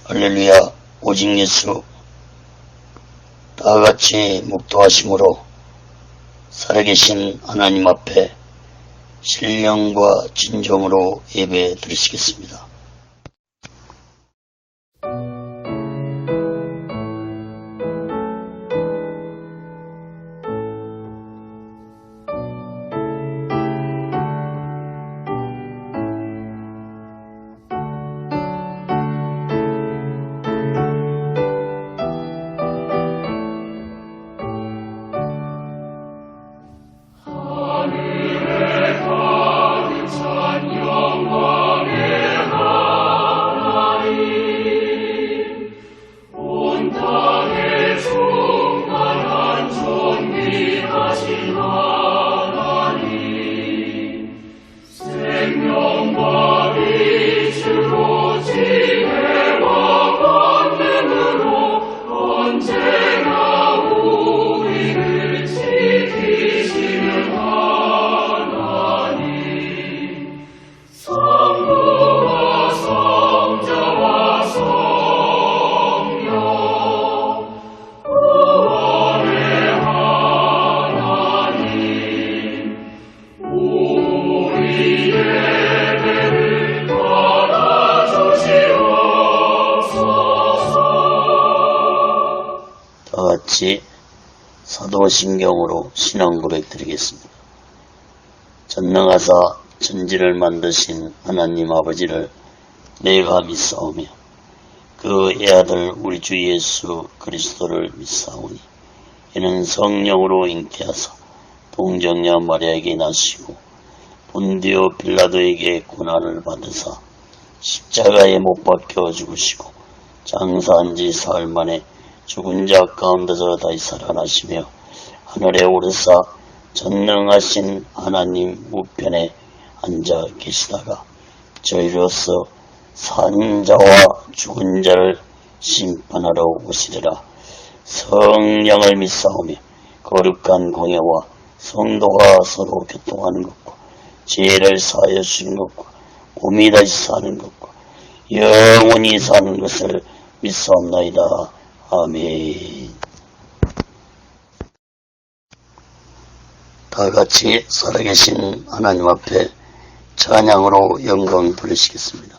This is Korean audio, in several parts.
할렐루야. 오직 예수. 다같이 묵도하심으로 살아계신 하나님 앞에 신령과 진정으로 예배 드리시겠습니다. 다같이 사도신경으로 신앙 고백 드리겠습니다. 전능하사 천지를 만드신 하나님 아버지를 내가 믿사오며 그 애아들 우리 주 예수 그리스도를 믿사오니 이는 성령으로 잉태하사 동정녀 마리아에게 나시고 본디오 빌라도에게 고난을 받으사 십자가에 못 박혀 죽으시고 장사한 지 사흘 만에 죽은 자 가운데서 다시 살아나시며 하늘에 오르사 전능하신 하나님 우편에 앉아 계시다가 저희로서 산 자와 죽은 자를 심판하러 오시리라. 성령을 믿사오며 거룩한 공예와 성도가 서로 교통하는 것과 죄를 사하여 주는 것과 몸이 다시 사는 것과 영원히 사는 것을 믿사옵나이다. 아멘. 다같이 살아계신 하나님 앞에 찬양으로 영광 돌리시겠습니다.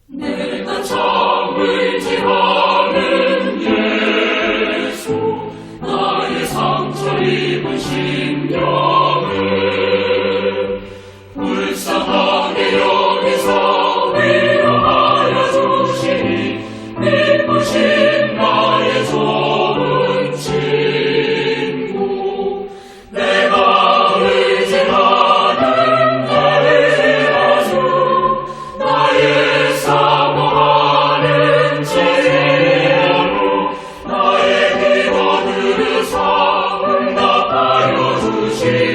내가 참을 지하는 예수 나의 상처 입은 심령을 불쌍하게 여기서 위로하여 주시니 기쁘신 나의 좋은 친구 내가 의지하는 나의 아주 나의 사모하는 제로 나의 기도 들으사 응답하여 주시니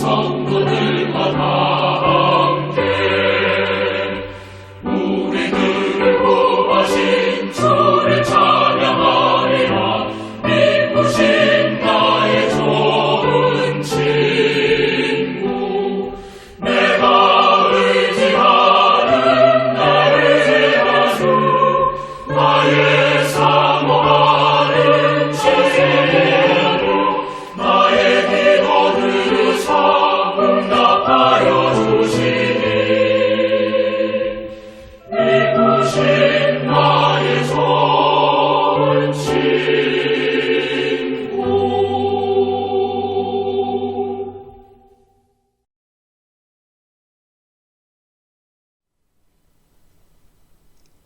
성도들과 다 함께 우리들을 구하신 주를 찬양하리라. 기쁘신 나의 좋은 친구, 내가 의지하는 나의 가수, 나의 사모하는 친구, 나의 기도 들으사 응답하여 주시니 기쁘신 나의 좋은 친구.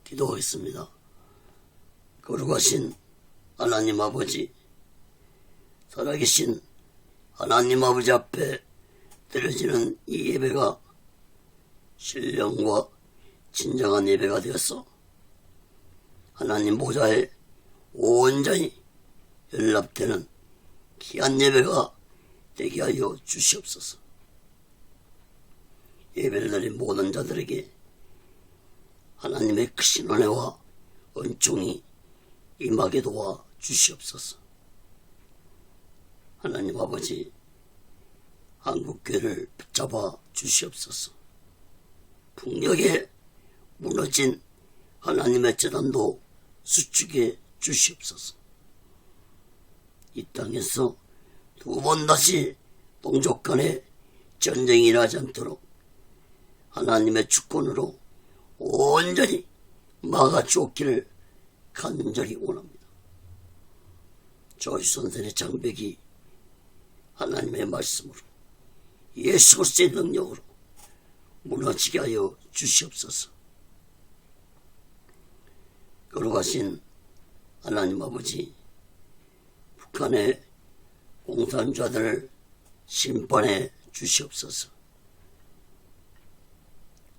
기도하겠습니다. 거룩하신 하나님 아버지, 살아계신 하나님 아버지 앞에 드려지는 이 예배가 신령과 진정한 예배가 되었어 하나님 보좌에 온전히 연락되는 귀한 예배가 되게 하여 주시옵소서. 예배를 드린 모든 자들에게 하나님의 크신 은혜와 은총이 임하게 도와 주시옵소서. 하나님 아버지, 한국교회를 붙잡아 주시옵소서. 북녘에 무너진 하나님의 재단도 수축해 주시옵소서. 이 땅에서 두 번 다시 동족 간에 전쟁이 일어나지 않도록 하나님의 주권으로 온전히 막아주었기를 간절히 원합니다. 조선생의 장벽이 하나님의 말씀으로 예수 그리스도의 능력으로 무너지게 하여 주시옵소서. 거룩하신 하나님 아버지, 북한의 공산주의자들을 심판해 주시옵소서.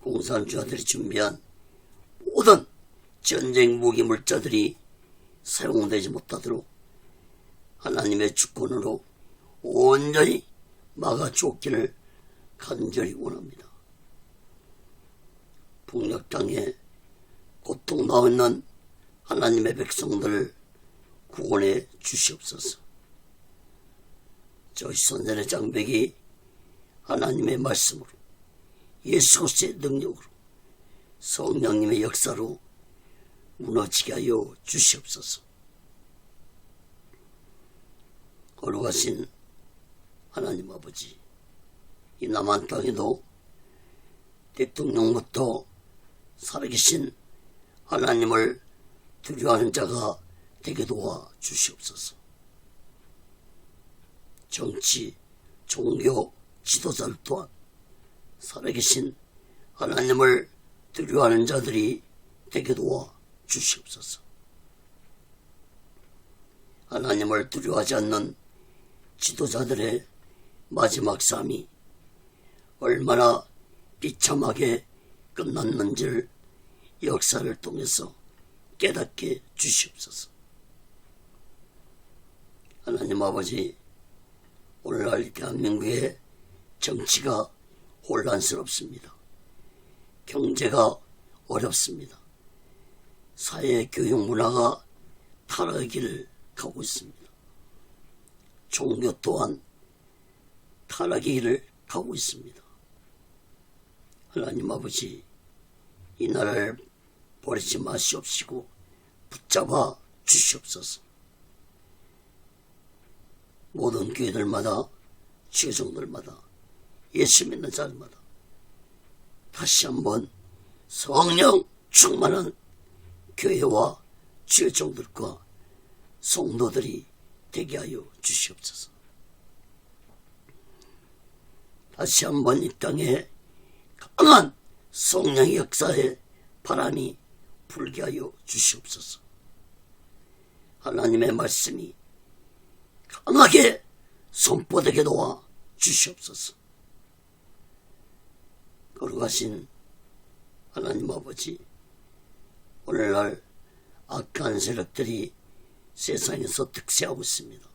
공산주의자들이 준비한 모든 전쟁 무기 물자들이 사용되지 못하도록 하나님의 주권으로 온전히 막아주었기를 간절히 원합니다. 북녘 땅에 고통 당하고 있는 하나님의 백성들을 구원해 주시옵소서. 저희 선전의 장벽이 하나님의 말씀으로 예수 그리스도의 능력으로 성령님의 역사로 무너지게 하여 주시옵소서. 거룩하신 하나님 아버지, 이 남한 땅에도 대통령부터 살아계신 하나님을 두려워하는 자가 되게 도와 주시옵소서. 정치, 종교, 지도자들 또한 살아계신 하나님을 두려워하는 자들이 되게 도와 주시옵소서. 하나님을 두려워하지 않는 지도자들의 마지막 삶이 얼마나 비참하게 끝났는지를 역사를 통해서 깨닫게 주시옵소서. 하나님 아버지, 오늘날 대한민국의 정치가 혼란스럽습니다. 경제가 어렵습니다. 사회 교육 문화가 타락의 길을 가고 있습니다. 종교 또한 타락의 길을 가고 있습니다. 하나님 아버지, 이 나라를 버리지 마시옵시고 붙잡아 주시옵소서. 모든 교회들마다, 지회종들마다, 예수 믿는 자들마다 다시 한번 성령 충만한 교회와 지회종들과 성도들이 되게 하여 주시옵소서. 다시 한번 이 땅에 강한 성령의 역사의 바람이 불게 하여 주시옵소서. 하나님의 말씀이 강하게 선포되게 도와 주시옵소서. 거룩하신 하나님 아버지, 오늘날 악한 세력들이 세상에서 득세하고 있습니다.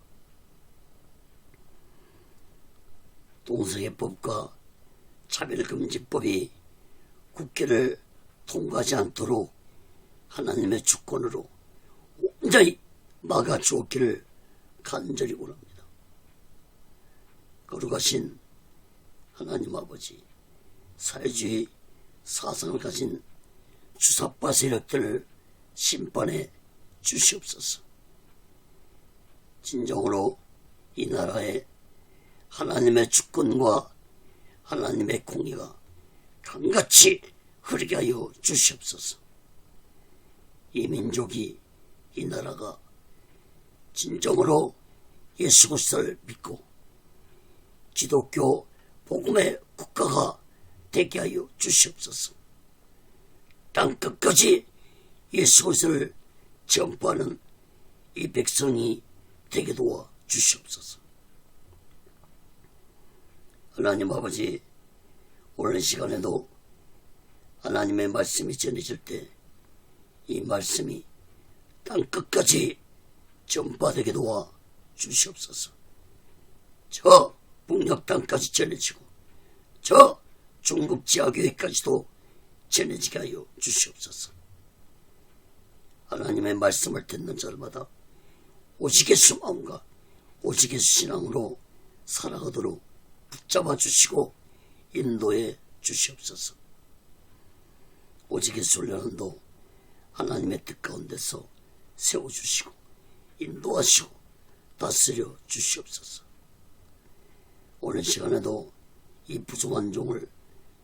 동성애법과 차별금지법이 국회를 통과하지 않도록 하나님의 주권으로 온전히 막아주었기를 간절히 원합니다. 거룩하신 하나님 아버지, 사회주의 사상을 가진 주사파 세력들을 심판해 주시옵소서. 진정으로 이 나라에 하나님의 주권과 하나님의 공의가 강같이 흐르게 하여 주시옵소서. 이 민족이, 이 나라가 진정으로 예수 그리스도를 믿고 기독교 복음의 국가가 되게 하여 주시옵소서. 땅끝까지 예수 그리스도를 전파하는 이 백성이 되게 도와 주시옵소서. 하나님 아버지, 오늘 시간에도 하나님의 말씀이 전해질 때 이 말씀이 땅끝까지 전파되게 도와 주시옵소서. 저 북녘 땅까지 전해지고 저 중국 지하교회까지도 전해지게 하여 주시옵소서. 하나님의 말씀을 듣는 자들마다 오직 예수 마음과 오직 예수 신앙으로 살아가도록 붙잡아 주시고 인도해 주시옵소서. 오직 예수 훈련도 하나님의 뜻 가운데서 세워주시고 인도하시고 다스려 주시옵소서. 오늘 시간에도 이 부족한 종을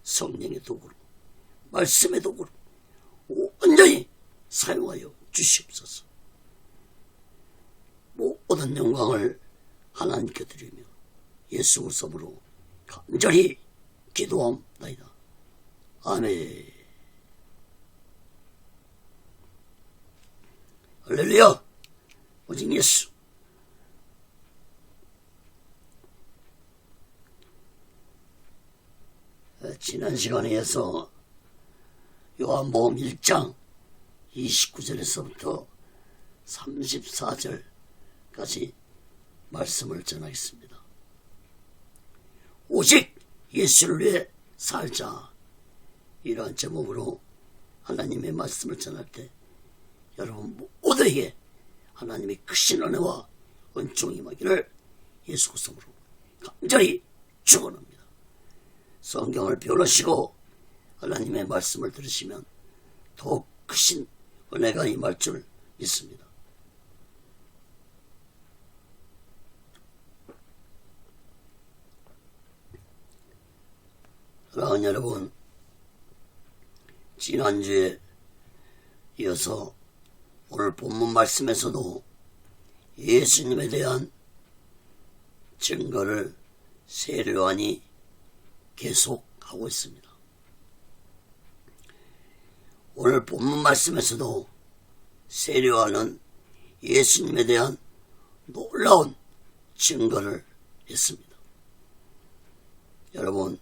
성령의 도구로, 말씀의 도구로 온전히 사용하여 주시옵소서. 모든 영광을 하나님께 드리며 예수 그리스도로 간절히 기도함나이다. 아멘. 할렐루야. 오직 예수. 지난 시간에 이어서 요한복음 1장 29절에서부터 34절까지 말씀을 전하겠습니다. 오직 예수를 위해 살자, 이러한 제목으로 하나님의 말씀을 전할 때 여러분 모두에게 하나님의 크신 은혜와 은총이 임하기를 예수 그리스도로 간절히 축원합니다. 성경을 배우시고 하나님의 말씀을 들으시면 더욱 크신 은혜가 임할 줄 믿습니다. 사랑하는 여러분, 지난주에 이어서 오늘 본문 말씀에서도 예수님에 대한 증거를 세례요한이 계속하고 있습니다. 오늘 본문 말씀에서도 세례요한은 예수님에 대한 놀라운 증거를 했습니다. 여러분,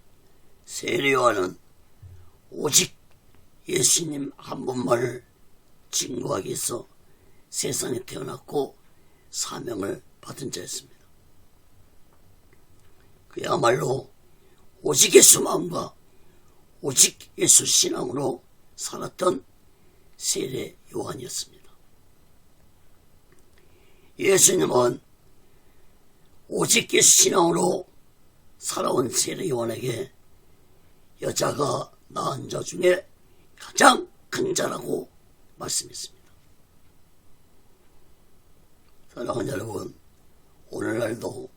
세례요한은 오직 예수님 한 분만을 증거하기 위해서 세상에 태어났고 사명을 받은 자였습니다. 그야말로 오직 예수 마음과 오직 예수 신앙으로 살았던 세례 요한이었습니다. 예수님은 오직 예수 신앙으로 살아온 세례 요한에게 여자가 낳은 자 중에 가장 큰 자라고 말씀했습니다. 사랑하는 여러분, 오늘날도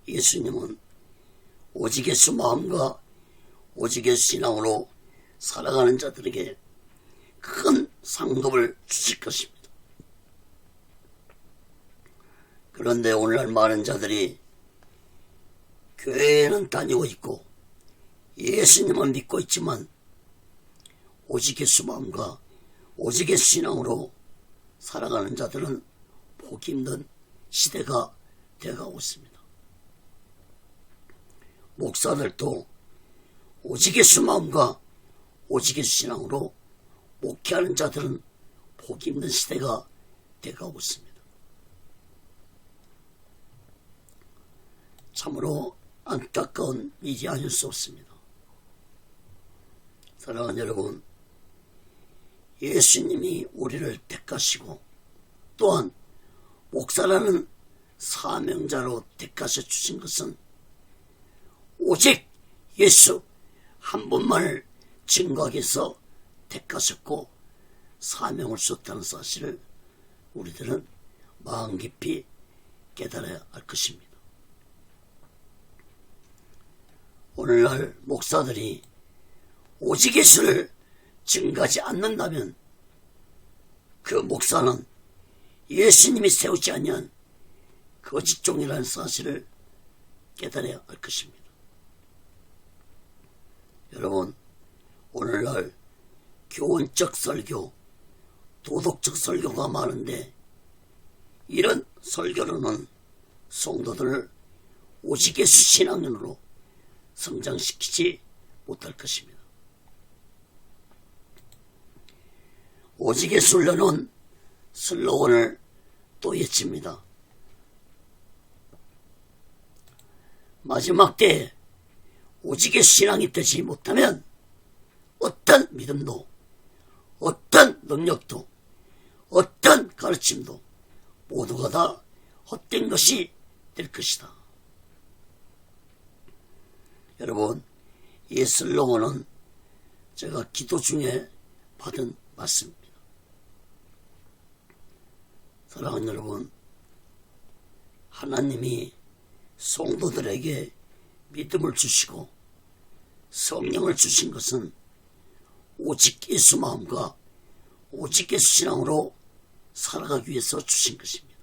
예수님은 오직 예수 마음과 오직 예수 신앙으로 살아가는 자들에게 큰 상급을 주실 것입니다. 그런데 오늘날 많은 자들이 교회에는 다니고 있고 예수님은 믿고 있지만 오직 예수 마음과 오직 예수 신앙으로 살아가는 자들은 보기 힘든 시대가 되어가고 있습니다. 목사들도 오직 예수 마음과 오직 예수 신앙으로 목회하는 자들은 보기 힘든 시대가 되어가고 있습니다. 참으로 안타까운 일이 아닐 수 없습니다. 사랑하는 여러분, 예수님이 우리를 택하시고 또한 목사라는 사명자로 택하셔 주신 것은 오직 예수 한 분만을 증거하기 위해서 택하셨고 사명을 쏟다는 사실을 우리들은 마음 깊이 깨달아야 할 것입니다. 오늘날 목사들이 오직 예수를 증거하지 않는다면 그 목사는 예수님이 세우지 아니한 거짓종이라는 사실을 깨달아야 할 것입니다. 여러분, 오늘날 교훈적 설교, 도덕적 설교가 많은데 이런 설교로는 성도들을 오직 예수 신앙인으로 성장시키지 못할 것입니다. 오직 예수를 넣은 슬로건을 또 외칩니다. 마지막 때에 오직 예수 신앙이 되지 못하면 어떤 믿음도 어떤 능력도 어떤 가르침도 모두가 다 헛된 것이 될 것이다. 여러분, 이 슬로건은 제가 기도 중에 받은 말씀입니다. 사랑하는 여러분, 하나님이 성도들에게 믿음을 주시고 성령을 주신 것은 오직 예수 마음과 오직 예수 신앙으로 살아가기 위해서 주신 것입니다.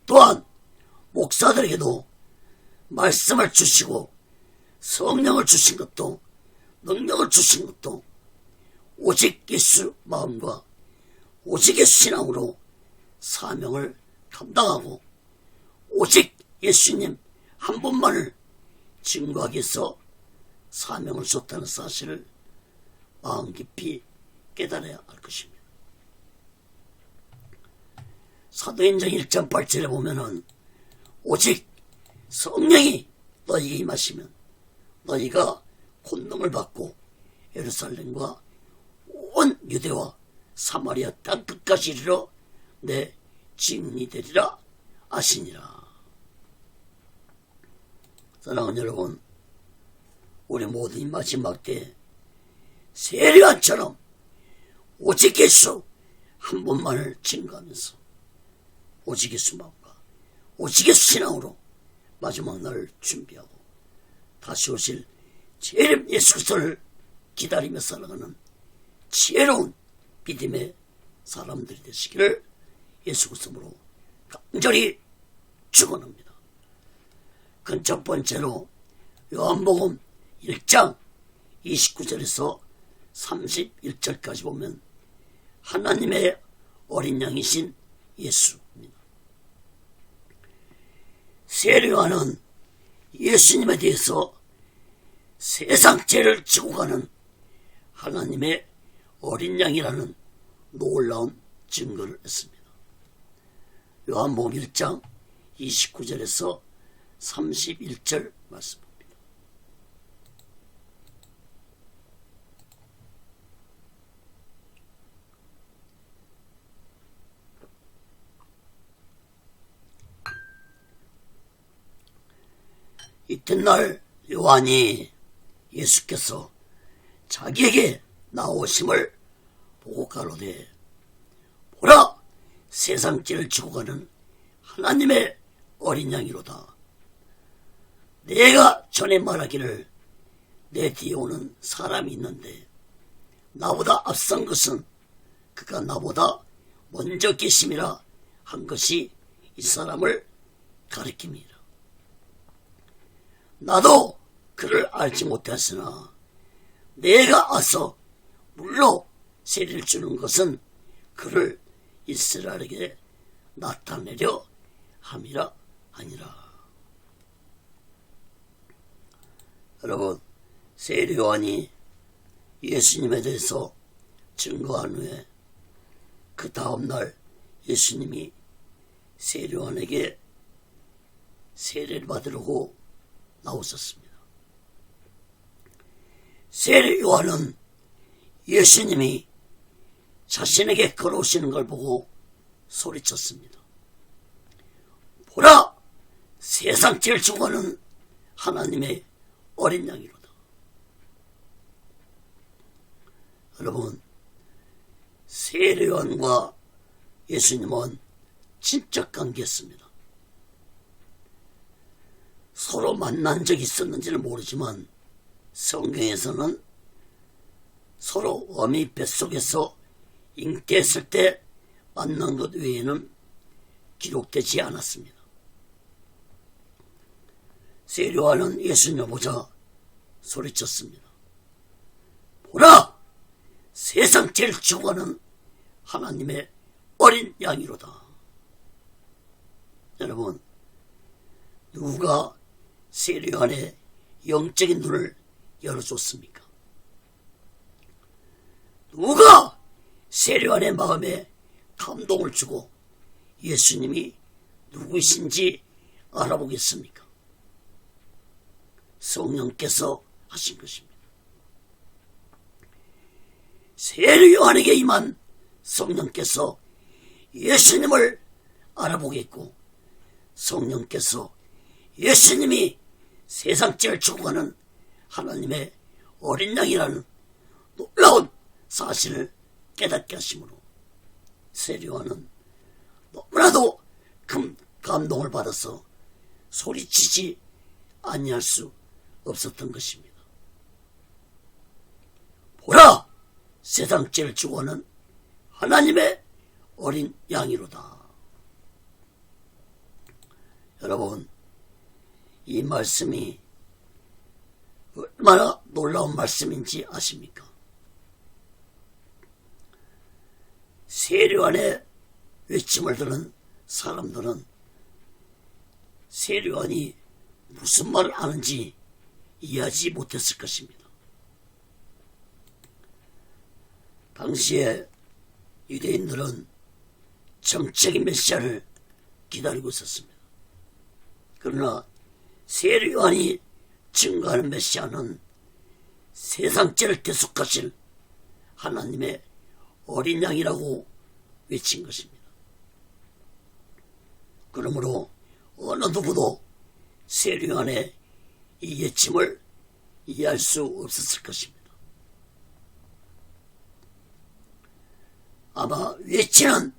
또한 목사들에게도 말씀을 주시고 성령을 주신 것도 능력을 주신 것도 오직 예수 마음과 오직 예수 신앙으로 사명을 감당하고 오직 예수님 한 분만을 증거하기 위해서 사명을 줬다는 사실을 마음 깊이 깨달아야 할 것입니다. 사도행전 1장 8절에 보면은 오직 성령이 너희에게 임하시면 너희가 권능을 받고 예루살렘과 온 유대와 사마리아 땅 끝까지 이르러 내 증인이 되리라 하시니라. 사랑하는 여러분, 우리 모두 이 마지막 때 세례요한처럼 오직 예수 한 분만을 증거하면서 오직 예수 마음과 오직 예수 신앙으로 마지막 날을 준비하고 다시 오실 재림 예수 그리스도를 기다리며 살아가는 지혜로운 믿음의 사람들이 되시기를 예수 그리스도로 간절히 축원합니다. 그 첫 번째로 요한복음 1장 29절에서 31절까지 보면 하나님의 어린 양이신 예수입니다. 세례요한은 예수님에 대해서 세상 죄를 지고 가는 하나님의 어린 양이라는 놀라운 증거를 했습니다. 요한복음 1장 29절에서 31절 말씀입니다. 이튿날 요한이 예수께서 자기에게 나오심을 보고 가로되 보라, 세상 죄를 지고 가는 하나님의 어린 양이로다. 내가 전에 말하기를 내 뒤에 오는 사람이 있는데 나보다 앞선 것은 그가 나보다 먼저 계심이라 한 것이 이 사람을 가리킵니다. 나도 그를 알지 못했으나 내가 와서 물로 세례를 주는 것은 그를 이스라엘에게 나타내려 함이라 하니라. 여러분, 세례요한이 예수님에 대해서 증거한 후에 그 다음날 예수님이 세례요한에게 세례를 받으려고 나왔었습니다. 세례 요한은 예수님이 자신에게 걸어오시는 걸 보고 소리쳤습니다. 보라! 세상 제일 중요한 하나님의 어린 양이로다. 여러분, 세례 요한과 예수님은 친척 관계였습니다. 서로 만난 적이 있었는지는 모르지만 성경에서는 서로 어미 뱃속에서 잉태했을 때 만난 것 외에는 기록되지 않았습니다. 세례 요한은 예수님을 보자 소리쳤습니다. 보라! 세상 제일 좋아하는 하나님의 어린 양이로다. 여러분, 누가 세례 요한의 영적인 눈을 열어줬습니까? 누가 세례 요한의 마음에 감동을 주고 예수님이 누구이신지 알아보겠습니까? 성령께서 하신 것입니다. 세례 요한에게 임한 성령께서 예수님을 알아보겠고, 성령께서 예수님이 세상 제일 좋아하는 하나님의 어린 양이라는 놀라운 사실을 깨닫게 하심으로 세례 요한은 너무나도 큰 감동을 받아서 소리치지 아니할 수 없었던 것입니다. 보라! 세상 제일 좋아하는 하나님의 어린 양이로다. 여러분, 이 말씀이 얼마나 놀라운 말씀인지 아십니까? 세례 요한의 외침을 들은 사람들은 세례 요한이 무슨 말을 하는지 이해하지 못했을 것입니다. 당시에 유대인들은 정적인 메시아를 기다리고 있었습니다. 그러나 세례 요한이 증거하는 메시아는 세상 죄를 대속하실 하나님의 어린 양이라고 외친 것입니다. 그러므로 어느 누구도 세례 요한의 이 외침을 이해할 수 없었을 것입니다. 아마 외치는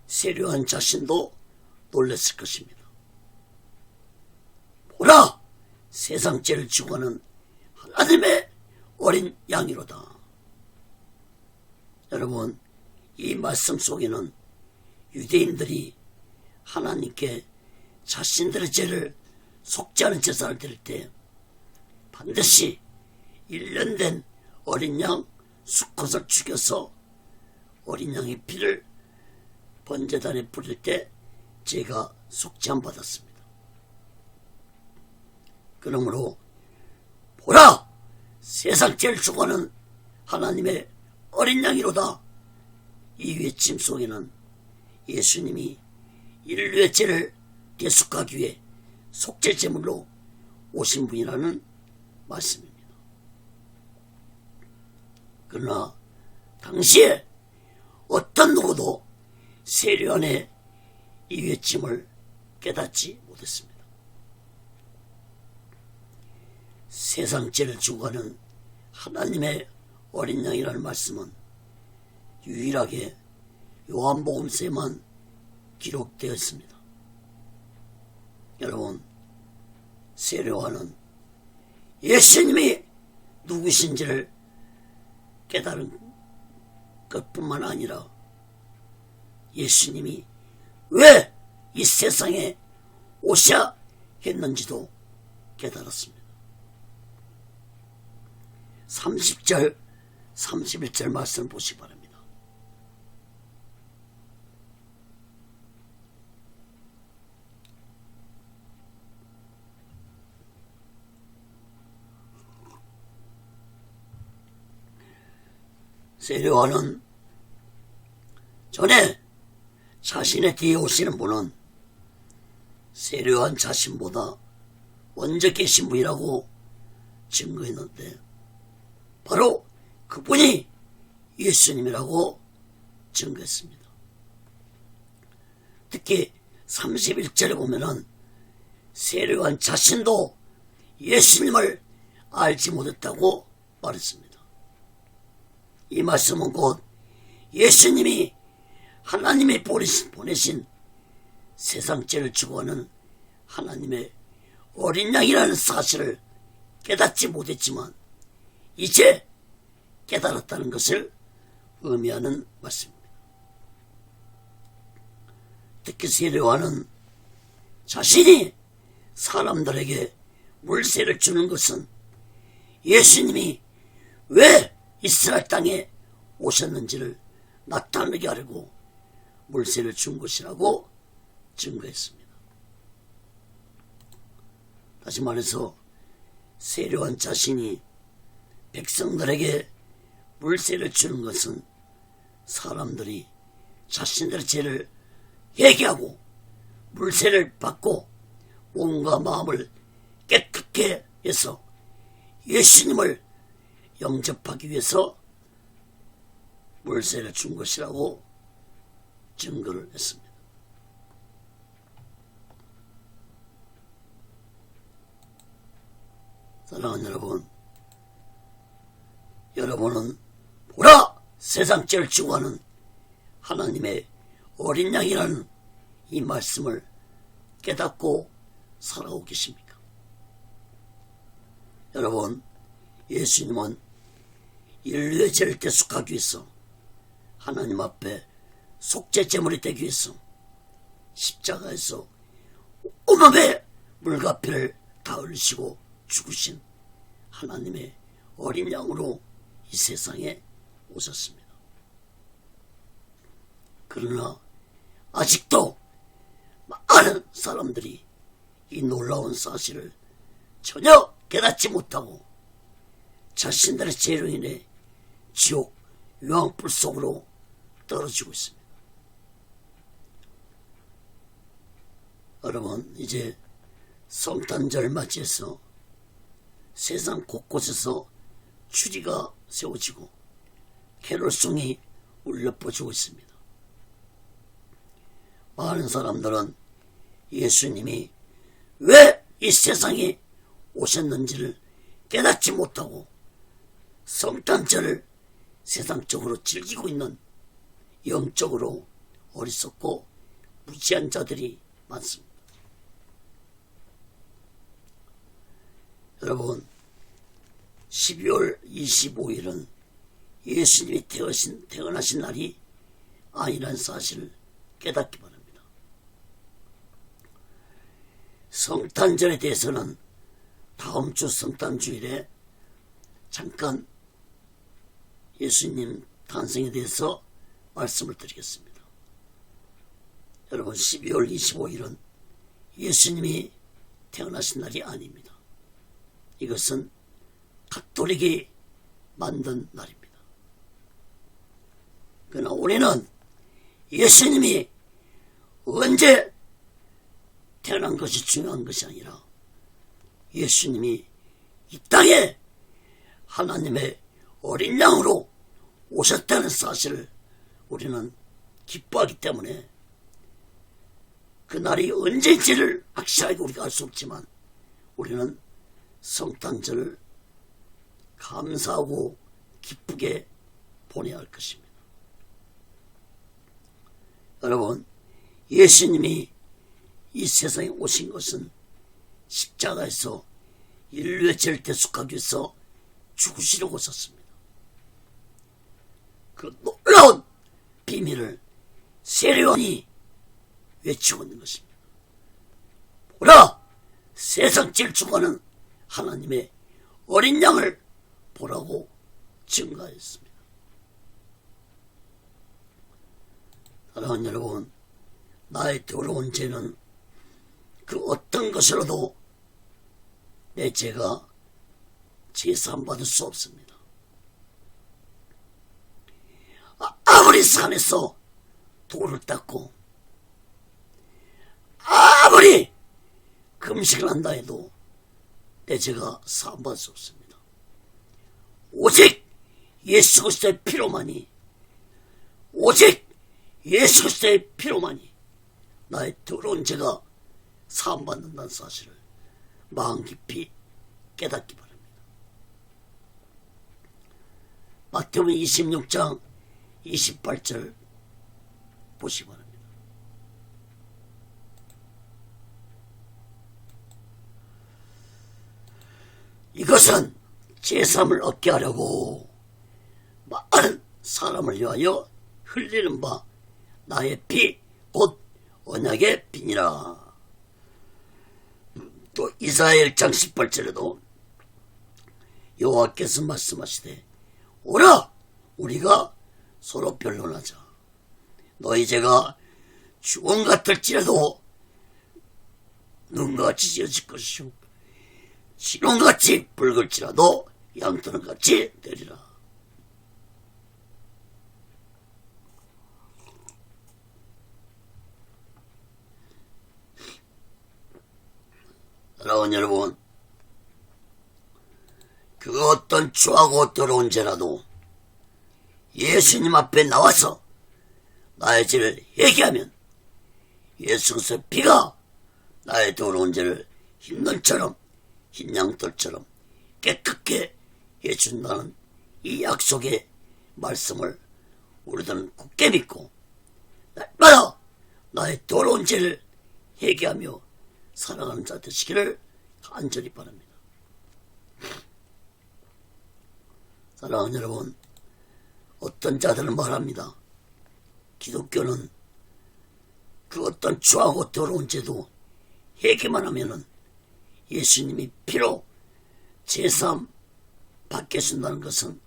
세례 요한 자신도 놀랐을 것입니다. 보라! 세상 죄를 지고하는 하나님의 어린 양이로다. 여러분, 이 말씀 속에는 유대인들이 하나님께 자신들의 죄를 속죄하는 제사를 드릴 때 반드시 1년 된 어린 양 수컷을 죽여서 어린 양의 피를 번제단에 뿌릴 때 죄가 속죄함 받았습니다. 그러므로 보라! 세상 제일 좋아하는 하나님의 어린 양이로다. 이 외침 속에는 예수님이 인류의 죄를 대속하기 위해 속죄제물로 오신 분이라는 말씀입니다. 그러나 당시에 어떤 누구도 세례 요한의 이 외침을 깨닫지 못했습니다. 세상 죄를 죽어가는 하나님의 어린 양이라는 말씀은 유일하게 요한복음서에만 기록되어 있습니다. 여러분, 세례 요한은 예수님이 누구신지를 깨달은 것뿐만 아니라 예수님이 왜 이 세상에 오셔야 했는지도 깨달았습니다. 30절, 31절 말씀을 보시기 바랍니다. 세례 요한은 전에 자신의 뒤에 오시는 분은 세례요한 자신보다 먼저 계신 분이라고 증거했는데 바로 그분이 예수님이라고 증거했습니다. 특히 31절에 보면은 세례요한 자신도 예수님을 알지 못했다고 말했습니다. 이 말씀은 곧 예수님이 하나님이 보내신 세상 죄를 추구하는 하나님의 어린 양이라는 사실을 깨닫지 못했지만 이제 깨달았다는 것을 의미하는 말씀입니다. 특히 세례요한은 자신이 사람들에게 물세를 주는 것은 예수님이 왜 이스라엘 땅에 오셨는지를 나타내게 하려고 물세를 준 것이라고 증거했습니다. 다시 말해서 세례요한 자신이 백성들에게 물세를 주는 것은 사람들이 자신들의 죄를 회개하고 물세를 받고 몸과 마음을 깨끗게 해서 예수님을 영접하기 위해서 물세를 준 것이라고 증거를 했습니다. 사랑하는 여러분은 보라 세상 죄를 추구하는 하나님의 어린 양이라는 이 말씀을 깨닫고 살아오고 계십니까? 여러분, 예수님은 인류의 죄를 대속하기 위해서 하나님 앞에 속죄제물이 되기 위해서 십자가에서 온몸에 물과 피를 다 흘리시고 죽으신 하나님의 어린 양으로 이 세상에 오셨습니다. 그러나 아직도 많은 사람들이 이 놀라운 사실을 전혀 깨닫지 못하고 자신들의 죄로 인해 지옥 유황불 속으로 떨어지고 있습니다. 여러분, 이제 성탄절 맞이해서 세상 곳곳에서 추리가 세워지고 캐롤송이 울려 퍼지고 있습니다. 많은 사람들은 예수님이 왜 이 세상에 오셨는지를 깨닫지 못하고 성탄절을 세상적으로 즐기고 있는 영적으로 어리석고 무지한 자들이 많습니다. 여러분, 12월 25일은 예수님이 태어나신 날이 아니라는 사실을 깨닫기 바랍니다. 성탄절에 대해서는 다음 주 성탄주일에 잠깐 예수님 탄생에 대해서 말씀을 드리겠습니다. 여러분, 12월 25일은 예수님이 태어나신 날이 아닙니다. 이것은 가톨릭이 만든 날입니다. 그러나 우리는 예수님이 언제 태어난 것이 중요한 것이 아니라 예수님이 이 땅에 하나님의 어린 양으로 오셨다는 사실을 우리는 기뻐하기 때문에 그 날이 언제인지를 확실하게 우리가 알 수 없지만 우리는 성탄절을 감사하고 기쁘게 보내야 할 것입니다. 여러분, 예수님이 이 세상에 오신 것은 십자가에서 인류의 죄를 대속하기 위해서 죽으시려고 오셨습니다. 그 놀라운 비밀을 세례요한이 외치고 있는 것입니다. 보라! 세상 죄를 추구하는 하나님의 어린 양을 보라고 증거했습니다. 사랑하는 여러분, 나의 더러운 죄는 그 어떤 것으로도 내 죄가 제사함받을 수 없습니다. 아무리 산에서 돌을 닦고 아무리 금식을 한다 해도 내 죄가 사함받을 수 없습니다. 오직 예수 그리스도의 피로만이, 오직 예수 그리스도의 피로만이 나의 더러운 죄가 사함받는다는 사실을 마음 깊이 깨닫기 바랍니다. 마태복음 26장 28절 보시기 바랍니다. 이것은 제사함을 얻게 하려고 많은 사람을 위하여 흘리는 바 나의 피 곧 언약의 피니라. 또 이사야 1장 18절에도 여호와께서 말씀하시되 오라 우리가 서로 변론하자. 너희 죄가 주홍 같을지라도 눈같이 지어질 것이요 진홍같이 붉을지라도 양털같이 되리라. 사랑하는 여러분, 그 어떤 추하고 더러운 죄라도 예수님 앞에 나와서 나의 죄를 얘기하면 예수 그리스도의 피가 나의 더러운 죄를 흰눈처럼 흰 양털처럼 깨끗게 해준다는 이 약속의 말씀을 우리들은 굳게 믿고 날마다 나의 더러운 죄를 회개하며 살아가는 자 되시기를 간절히 바랍니다. 사랑하는 여러분, 어떤 자들은 말합니다. 기독교는 그 어떤 추하고 더러운 죄도 회개만 하면은 예수님이 피로 제사함 받게 해준다는 것은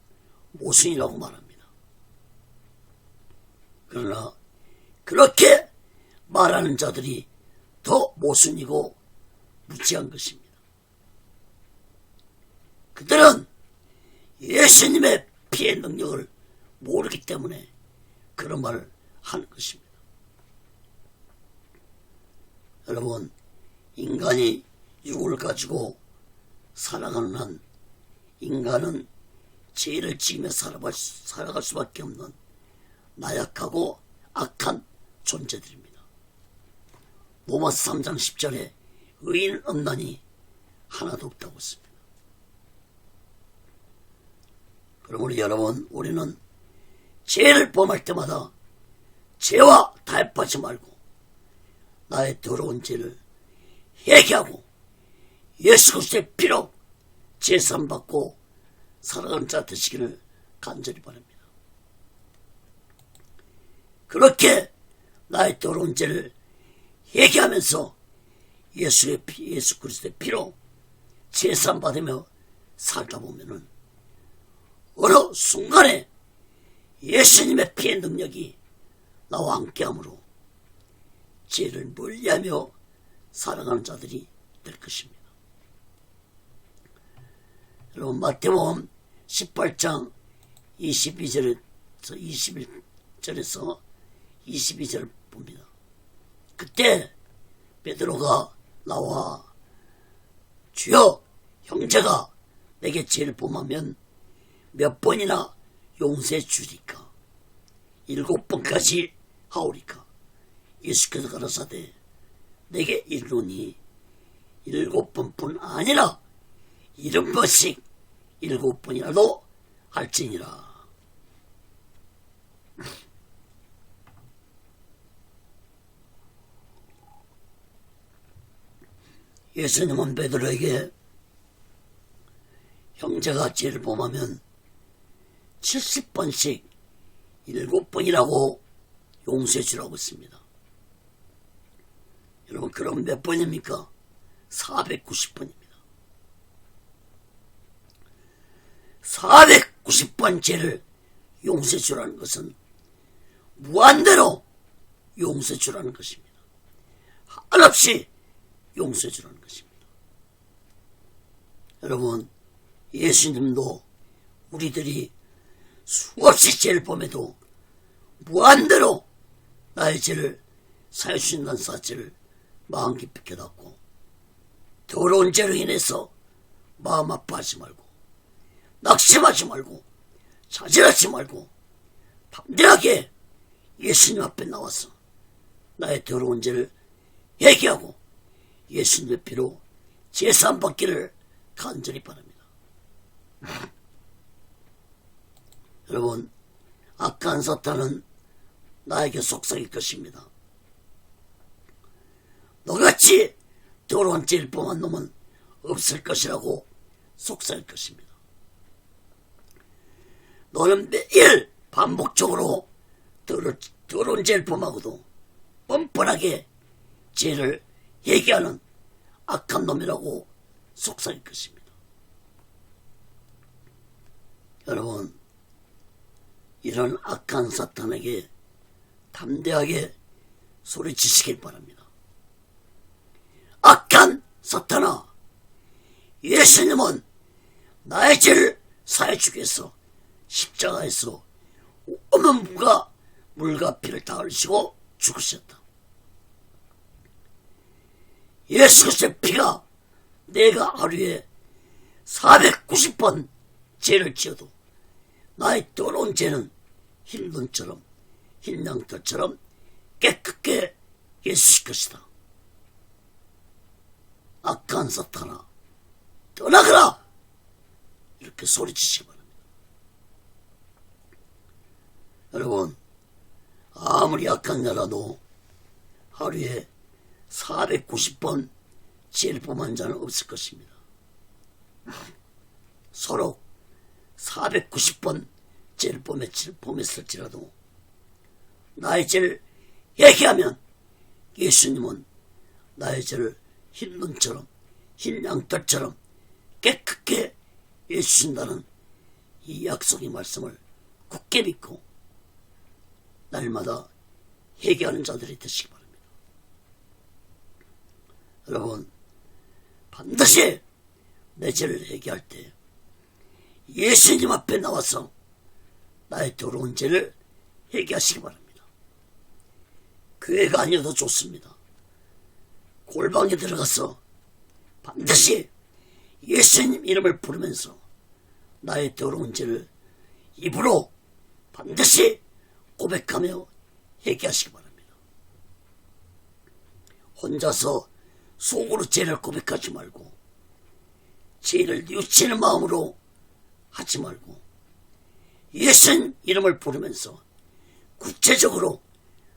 모순이라고 말합니다. 그러나 그렇게 말하는 자들이 더 모순이고 무지한 것입니다. 그들은 예수님의 피의 능력을 모르기 때문에 그런 말을 하는 것입니다. 여러분, 인간이 육을 가지고 살아가는 한 인간은 죄를 지으며 살아갈 수밖에 없는 나약하고 악한 존재들입니다. 로마서 3장 10절에 의인은 없나니 하나도 없다고 했습니다. 그러므로 여러분, 우리는 죄를 범할 때마다 죄와 타협하지 말고 나의 더러운 죄를 회개하고 예수 그리스도의 피로 제사함 받고 살아가는 자 되시기를 간절히 바랍니다. 그렇게 나의 더러운 죄를 회개하면서 예수 그리스도의 피로 제사함 받으며 살다 보면은 어느 순간에 예수님의 피의 능력이 나와 함께함으로 죄를 멀리하며 살아가는 자들이 될 것입니다. 여러분, 마태복음 18장 21절에서 22절을 봅니다. 그때 베드로가 나와 주여, 형제가 내게 죄를 범하면 몇 번이나 용서해 주리까? 7번까지 하오리까? 예수께서 가라사대 내게 이르노니 7번뿐 아니라 70번씩 7번이라도 할지니라. 예수님은 베드로에게 형제가 죄를 범하면 70번씩 7번이라고 용서해 주라고 했습니다. 여러분, 그럼 몇 번입니까? 490번입니다. 490번 죄를 용서해 주라는 것은 무한대로 용서해 주라는 것입니다. 한없이 용서해 주라는 것입니다. 여러분, 예수님도 우리들이 수없이 죄를 범해도 무한대로 나의 죄를 사해 주신다는 사실을 마음 깊이 깨닫고 더러운 죄로 인해서 마음 아파하지 말고, 낙심하지 말고, 좌절하지 말고, 담대하게 예수님 앞에 나와서 나의 더러운 죄를 회개하고 예수님의 피로 제사함 받기를 간절히 바랍니다. 여러분, 악한 사탄은 나에게 속삭일 것입니다. 너같이 더러운 죄를 범한 놈은 없을 것이라고 속삭일 것입니다. 너는 매일 반복적으로 더러운 죄를 범하고도 뻔뻔하게 죄를 얘기하는 악한 놈이라고 속삭일 것입니다. 여러분, 이런 악한 사탄에게 담대하게 소리치시길 바랍니다. 악한 사탄아, 예수님은 나의 죄를 사해주기 위해서 십자가에서 오만 물과 피를 다 흘리시고 죽으셨다. 예수 그리스도의 피가 내가 하루에 490번 죄를 지어도 나의 더러운 죄는 흰 눈처럼 흰 양털처럼 깨끗게 예수실 것이다. 악한 사탄아, 떠나가라! 이렇게 소리치시기 바랍니다. 여러분, 아무리 악한 자라도 하루에 490번 죄를 범한 자는 없을 것입니다. 서로 490번 죄를 범했을지라도 나의 죄를 얘기하면 예수님은 나의 죄를 흰 눈처럼 흰 양털처럼 깨끗게 해주신다는 이 약속의 말씀을 굳게 믿고 날마다 회개하는 자들이 되시기 바랍니다. 여러분, 반드시 내 죄를 회개할 때 예수님 앞에 나와서 나의 더러운 죄를 회개하시기 바랍니다. 교회가 아니어도 좋습니다. 골방에 들어가서 반드시 예수님 이름을 부르면서 나의 더러운 죄를 입으로 반드시 고백하며 회개하시기 바랍니다. 혼자서 속으로 죄를 고백하지 말고 죄를 뉘우치는 마음으로 하지 말고 예수님 이름을 부르면서 구체적으로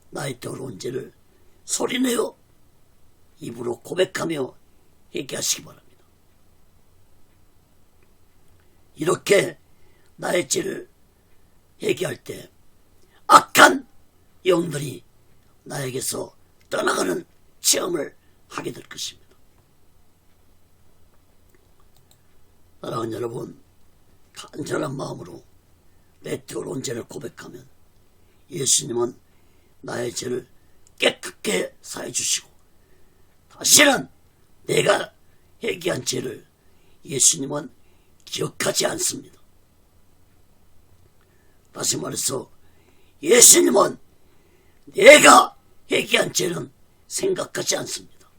나의 더러운 죄를 소리내어 입으로 고백하며 회개하시기 바랍니다. 이렇게 나의 죄를 회개할 때 악한 영들이 나에게서 떠나가는 체험을 하게 될 것입니다. 사랑하는 여러분, 간절한 마음으로 내 더러운 죄를 고백하면 예수님은 나의 죄를 깨끗게 사해 주시고 다시는 내가 회개한 죄를 예수님은 기억하지 않습니다. 다시 말해서 예수님은 내가 회개한 죄는 생각하지 않습니다.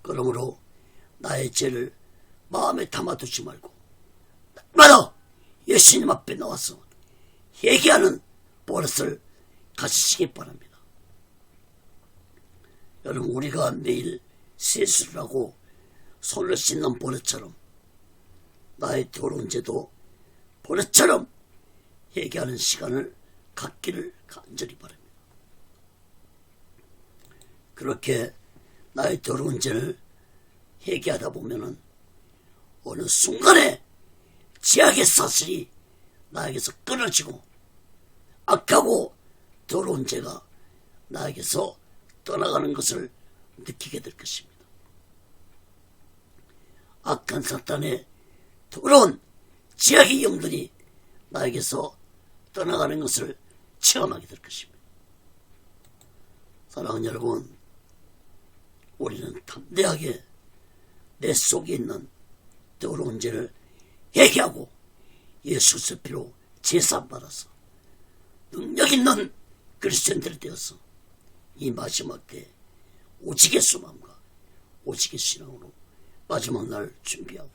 그러므로 나의 죄를 마음에 담아두지 말고 날마다 예수님 앞에 나와서 회개하는 버릇을 가지시기 바랍니다. 여러분, 우리가 매일 세수를 하고 손을 씻는 버릇처럼 나의 더러운 죄도 버릇처럼 회개하는 시간을 갖기를 간절히 바랍니다. 그렇게 나의 더러운 죄를 회개하다 보면은 어느 순간에 죄악의 사슬이 나에게서 끊어지고 악하고 더러운 죄가 나에게서 떠나가는 것을 느끼게 될 것입니다. 악한 사탄의 더러운 죄악의 영들이 나에게서 떠나가는 것을 체험하게 될 것입니다. 사랑하는 여러분, 우리는 담대하게 내 속에 있는 더러운 죄를 회개하고 예수의 피로 제사받아서 능력 있는 그리스도인들이 되어서 이 마지막 때 오직의 소망과 오직의 신앙으로 마지막 날 준비하고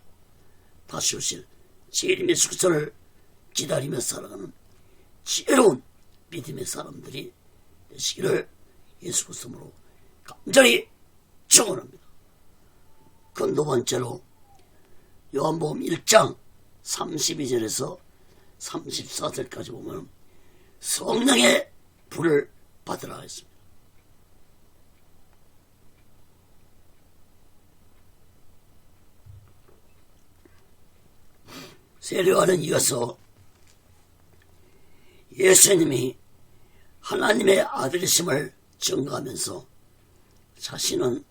다시 오실 재림 예수께서를 기다리며 살아가는 지혜로운 믿음의 사람들이 되시기를 예수 그리스도로 간절히 축원합니다. 그 두 번째로 요한복음 1장 32절에서 34절까지 보면 성령의 불을 받으라 했습니다. 세례요한은 이어서 예수님이 하나님의 아들이심을 증거하면서 자신은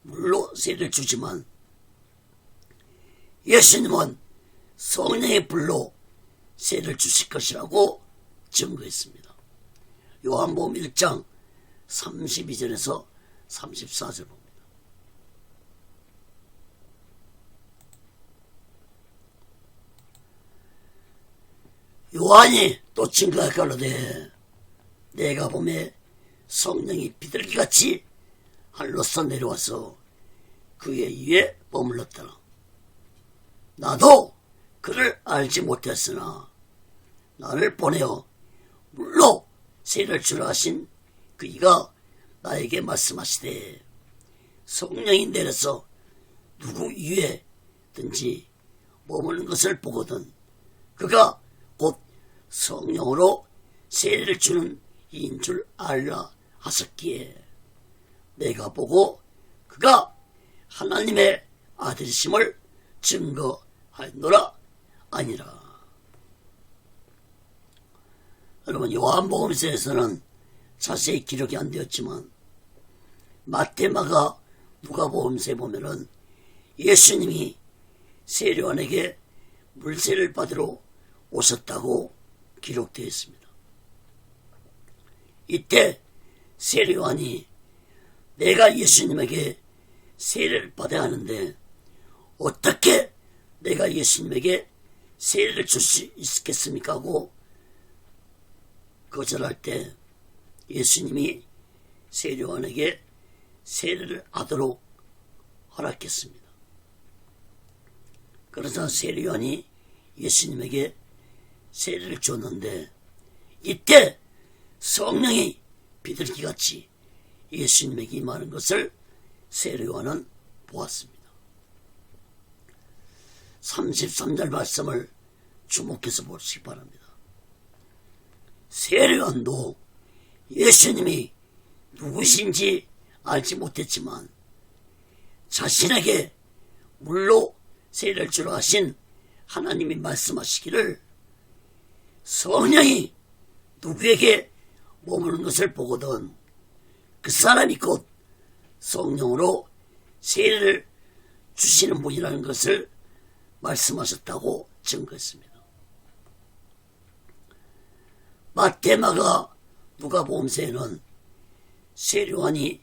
물로 세례를 주지만 예수님은 성령의 불로 세례를 주실 것이라고 증거했습니다. 요한복음 1장 32절에서 34절 봅니다. 요한이 또 증거하가로되 내가 보매 성령이 비둘기같이 하늘로서 내려와서 그의 위에 머물렀더라. 나도 그를 알지 못했으나 나를 보내어 물로 세례를 주라 하신 그이가 나에게 말씀하시되 성령이 내려서 누구 위에든지 머무는 것을 보거든 그가 곧 성령으로 세례를 주는 이인 줄 알라 하셨기에 내가 보고 그가 하나님의 아들이심을 증거하였노라 아니라. 여러분, 요한복음서에서는 자세히 기록이 안 되었지만 마태, 마가, 누가복음서에 보면은 예수님이 세례요한에게 물세를 받으러 오셨다고 기록되어 있습니다. 이때 세례요한이 내가 예수님에게 세례를 받아야 하는데 어떻게 내가 예수님에게 세례를 줄 수 있겠습니까? 하고 거절할 때 예수님이 세례요한에게 세례를 하도록 허락했습니다. 그래서 세례요한이 예수님에게 세례를 줬는데 이때 성령이 비둘기같이 예수님에게 임하는 것을 세례요한은 보았습니다. 33절 말씀을 주목해서 보시기 바랍니다. 세례요한도 예수님이 누구신지 알지 못했지만 자신에게 물로 세례를 주라 하신 하나님이 말씀하시기를 성령이 누구에게 머무는 것을 보거든 그 사람이 곧 성령으로 세례를 주시는 분이라는 것을 말씀하셨다고 증거했습니다. 마태, 마가, 누가복음서에는 세례요한이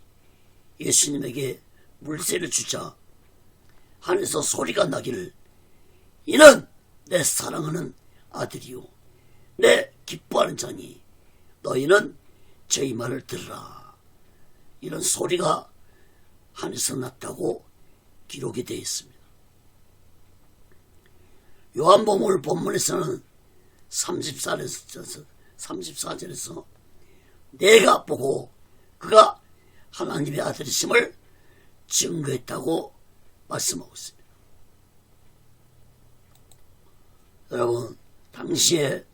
예수님에게 물세를 주자 하늘에서 소리가 나기를 이는 내 사랑하는 아들이요 내 기뻐하는 자니 너희는 저희 말을 들으라. 이런 소리가 하늘에서 났다고 기록이 되어 있습니다. 요한복음 본문에서는 34절에서 내가 보고 그가 하나님의 아들이심을 증거했다고 말씀하고 있습니다. 여러분, 당시에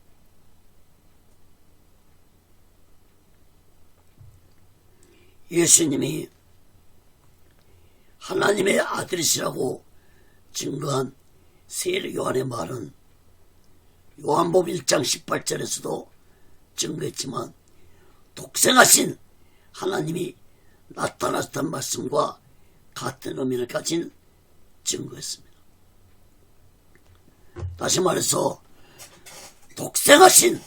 예수님이 하나님의 아들이시라고 증거한 세례요한의 말은 요한복음 1장 18절에서도 증거했지만 독생하신 하나님이 나타났다는 말씀과 같은 의미를 가진 증거했습니다. 다시 말해서 독생하신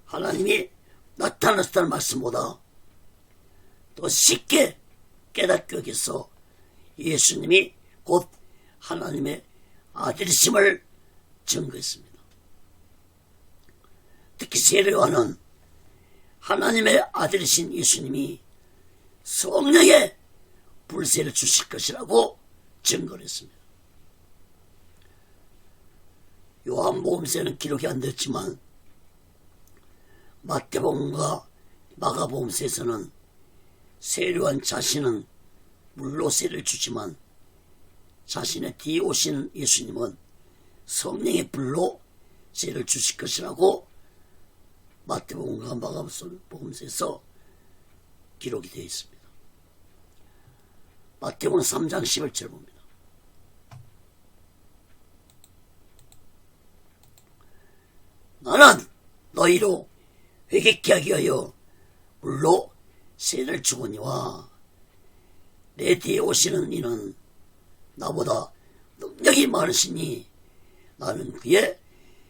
하나님이 나타났다는 말씀보다 더 쉽게 깨닫게 여겨서 예수님이 곧 하나님의 아들이심을 증거했습니다. 특히 세례요한은 하나님의 아들이신 예수님이 성령의 불세를 주실 것이라고 증거를 했습니다. 요한복음서에는 기록이 안 됐지만 마태복음과 마가복음서에서는 세례요한 자신은 물로 세를 주지만 자신의 뒤에 오신 예수님은 성령의 불로 세를 주실 것이라고 마태복음과 마가복음서에서 기록이 되어 있습니다. 마태복음 3장 11절 봅니다. 나는 너희로 회개케 하기 위하여 물로 세를 주거니와 내 뒤에 오시는 이는 나보다 능력이 많으시니 나는 그의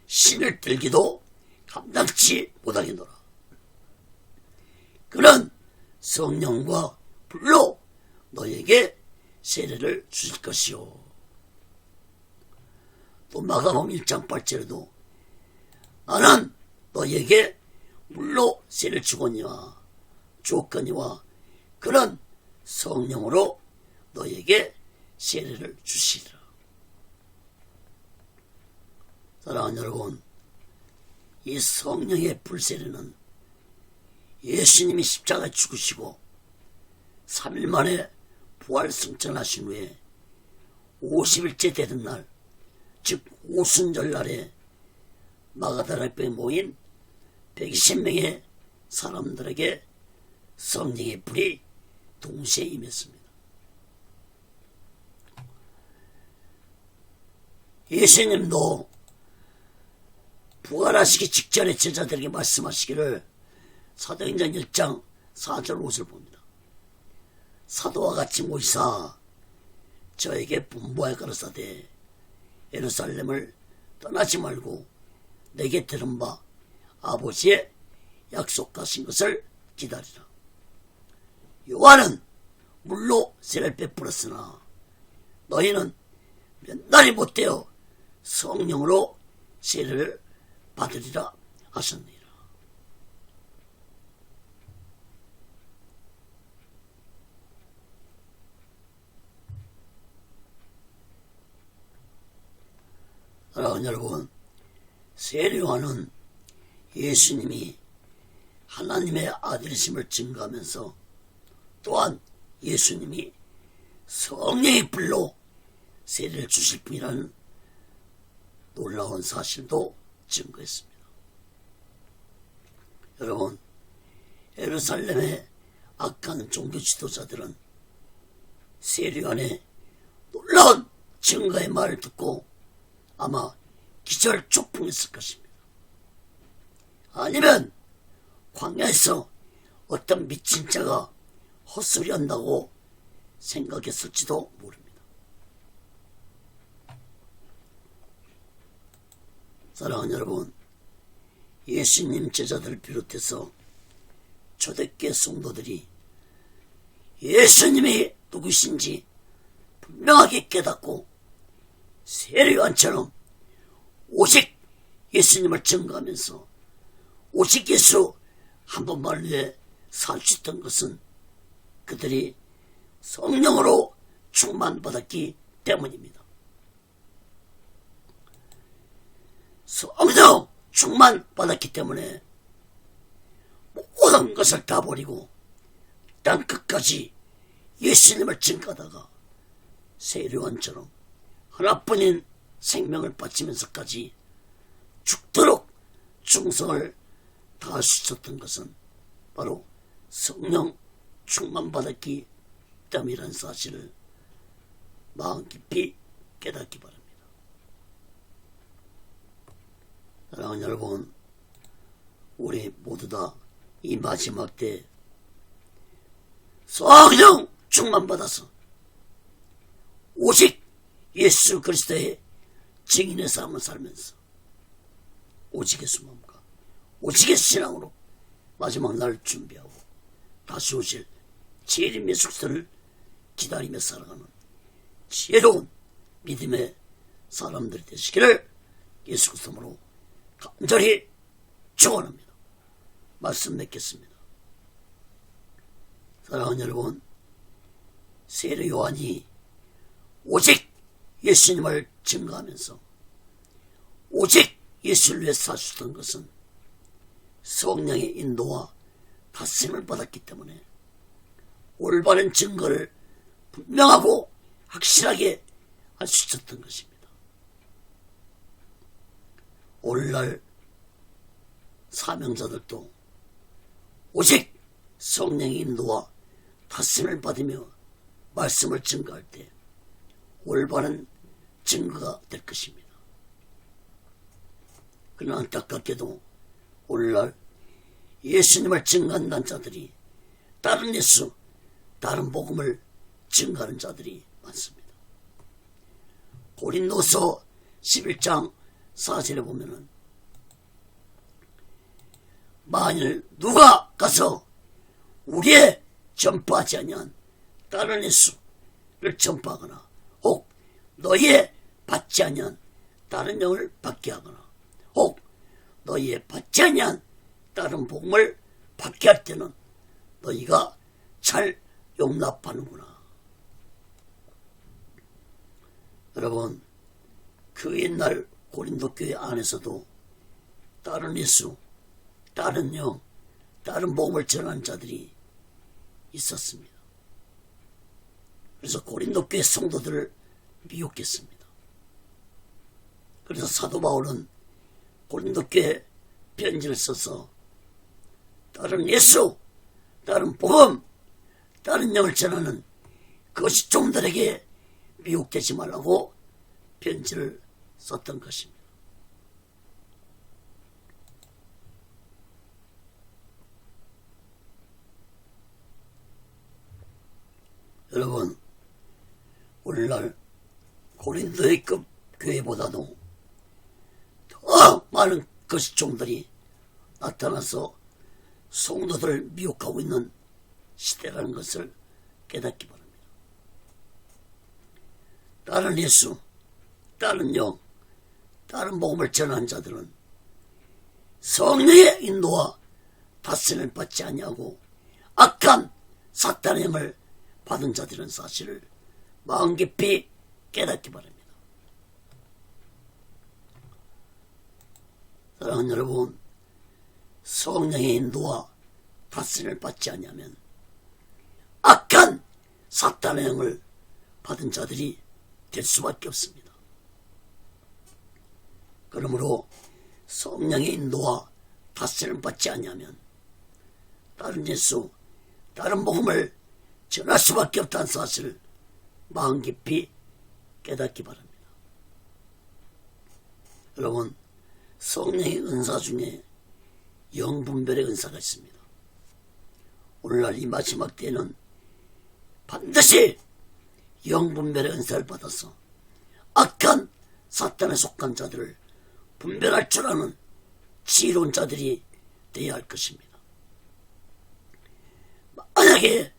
신을 들기도 감당치 못하겠노라. 그는 성령과 불로 너에게 세례를 주실 것이요. 또 마가복음 1장 8절에도 나는 너에게 물로 세를 주거니와 그는 성령으로 너에게 세례를 주시리라. 사랑하는 여러분, 이 성령의 불세례는 예수님이 십자가에 죽으시고 3일 만에 부활 승천하신 후에 50일째 되는 날, 즉 오순절 날에 마가다라뼈에 모인 120명의 사람들에게 성령의 불이 동시에 임했습니다. 예수님도 부활하시기 직전에 제자들에게 말씀하시기를 사도행전 1장 4절 5절 봅니다. 사도와 같이 모이사 저에게 분부하여 가라사대 예루살렘을 떠나지 말고 내게 들은 바 아버지의 약속하신 것을 기다리라. 요한은 물로 세를 베풀었으나 너희는 몇 날이 못되어 성령으로 세례를 받으리라 하셨느니라. 사랑하는 여러분, 세례요한은 예수님이 하나님의 아들이심을 증거하면서 또한 예수님이 성령의 불로 세례를 주실 분이라는 놀라운 사실도 증거했습니다. 여러분, 예루살렘의 악한 종교 지도자들은 세례요한의 놀라운 증거의 말을 듣고 아마 기절초풍했을 것입니다. 아니면 광야에서 어떤 미친 자가 헛소리한다고 생각했을지도 모릅니다. 사랑하는 여러분, 예수님 제자들을 비롯해서 초대교회 성도들이 예수님이 누구신지 분명하게 깨닫고 세례요한처럼 오직 예수님을 증거하면서 오직 예수 한 번만 위해 살 수 있던 것은 그들이 성령으로 충만받았기 때문입니다. 성령 충만받았기 때문에 모든 것을 다 버리고 땅 끝까지 예수님을 증거하다가 세례요한처럼 하나뿐인 생명을 바치면서까지 죽도록 충성을 다할 수 있었던 것은 바로 성령 충만받았기 때문이라는 사실을 마음 깊이 깨닫기 바랍니다. 사랑하는 여러분, 우리 모두 다 이 마지막 때 성령 충만받아서 오직 예수 그리스도의 증인의 삶을 살면서 오직의 순종과 오직의 신앙으로 마지막 날 준비하고 다시 오실 재림 예수 그리스도를 기다리며 살아가는 지혜로운 믿음의 사람들이 되시기를 예수 그리스도로 간절히 축원합니다. 말씀 맺겠습니다. 사랑하는 여러분, 세례 요한이 오직 예수님을 증거하면서 오직 예수를 위해 사주던 것은 성령의 인도와 다스림을 받았기 때문에 올바른 증거를 분명하고 확실하게 할 수 있었던 것입니다. 오늘날 사명자들도 오직 성령의 인도와 다스림을 받으며 말씀을 증거할 때 올바른 증거가 될 것입니다. 그러나 안타깝게도 오늘날 예수님을 증거한다는 자들이 다른 예수, 다른 복음을 증거하는 자들이 많습니다. 고린도서 11장 4절에 보면은 만일 누가 가서 우리의 전파하지 아니한 다른 예수를 전파하거나 혹 너희의 받지 아니한 다른 영을 받게 하거나 혹 너희의 받지 아니한 다른 복음을 받게 할 때는 너희가 잘 용납하는구나. 여러분, 그 옛날 고린도 교회 안에서도 다른 예수, 다른 영, 다른 복음을 전하는 자들이 있었습니다. 그래서 고린도 교회 성도들을 미혹했습니다. 그래서 사도 바울은 고린도 교회 편지를 써서 다른 예수, 다른 복음, 다른 영을 전하는 그것이 종들에게 미혹되지 말라고 편지를 썼던 것입니다. 여러분, 오늘날 고린도의 급 교회보다도 더 많은 거시종들이 나타나서 성도들을 미혹하고 있는 시대라는 것을 깨닫기 바랍니다. 다른 예수, 다른 영, 다른 복음을 전하는 자들은 성령의 인도와 다스림을 받지 아니하고 악한 사탄의 영을 받은 자들은 사실을 마음 깊이 깨닫기 바랍니다. 사랑하는 여러분, 성령의 인도와 다스림을 받지 아니하면 악한 사탄의 영을 받은 자들이 될 수밖에 없습니다. 그러므로 성령의 인도와 다스림을 받지 아니하면 다른 예수, 다른 복음을 전할 수밖에 없다는 사실을 마음 깊이 깨닫기 바랍니다. 여러분, 성령의 은사 중에 영분별의 은사가 있습니다. 오늘날 이 마지막 때에는 반드시 영분별의 은사를 받아서 악한 사탄에 속한 자들을 분별할 줄 아는 지혜로운 자들이 되어야 할 것입니다. 만약에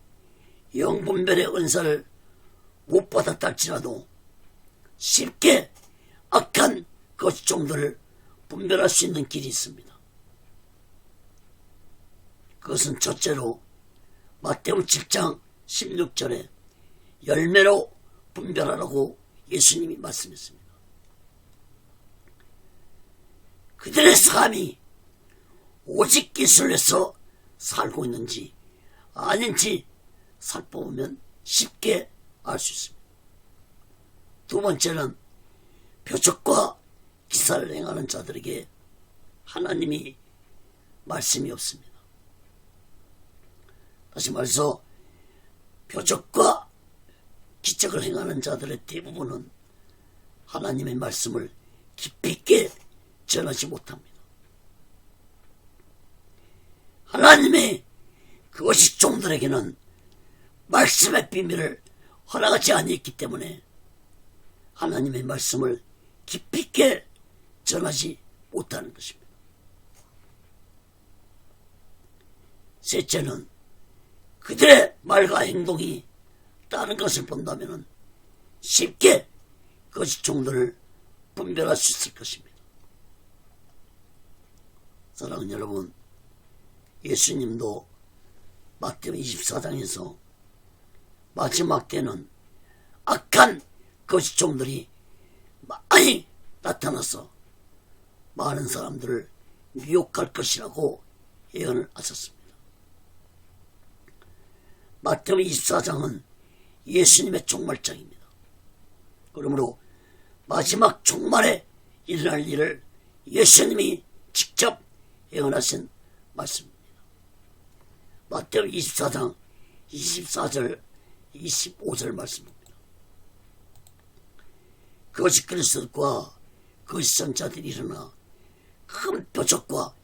영분별의 은사를 못 받았다 할지라도 쉽게 악한 거시종들을 분별할 수 있는 길이 있습니다. 그것은 첫째로 마태복음 7장 16절에 열매로 분별하라고 예수님이 말씀했습니다. 그들의 삶이 오직 예수를 위해서 살고 있는지 아닌지 살펴보면 쉽게 알 수 있습니다. 두 번째는 표적과 기사를 행하는 자들에게 하나님이 말씀이 없습니다. 다시 말해서 표적과 기적을 행하는 자들의 대부분은 하나님의 말씀을 깊이 있게 전하지 못합니다. 하나님의 그것이 종들에게는 말씀의 비밀을 허락하지 아니했기 때문에 하나님의 말씀을 깊이 있게 전하지 못하는 것입니다. 셋째는 그들의 말과 행동이 다른 것을 본다면 쉽게 그것이 종들을 분별할 수 있을 것입니다. 사랑하는 여러분, 예수님도 마태복음 24장에서 마지막 때는 악한 거짓종들이 많이 나타나서 많은 사람들을 미혹할 것이라고 예언을 하셨습니다. 마태복음 24장은 예수님의 종말장입니다. 그러므로 마지막 종말에 일어날 일을 예수님이 직접 예언하신 말씀입니다. 마태복음 24장 24절 25절 말씀입니다. 거짓 그리스도과 거짓 선자들이 일어나 큰 표적과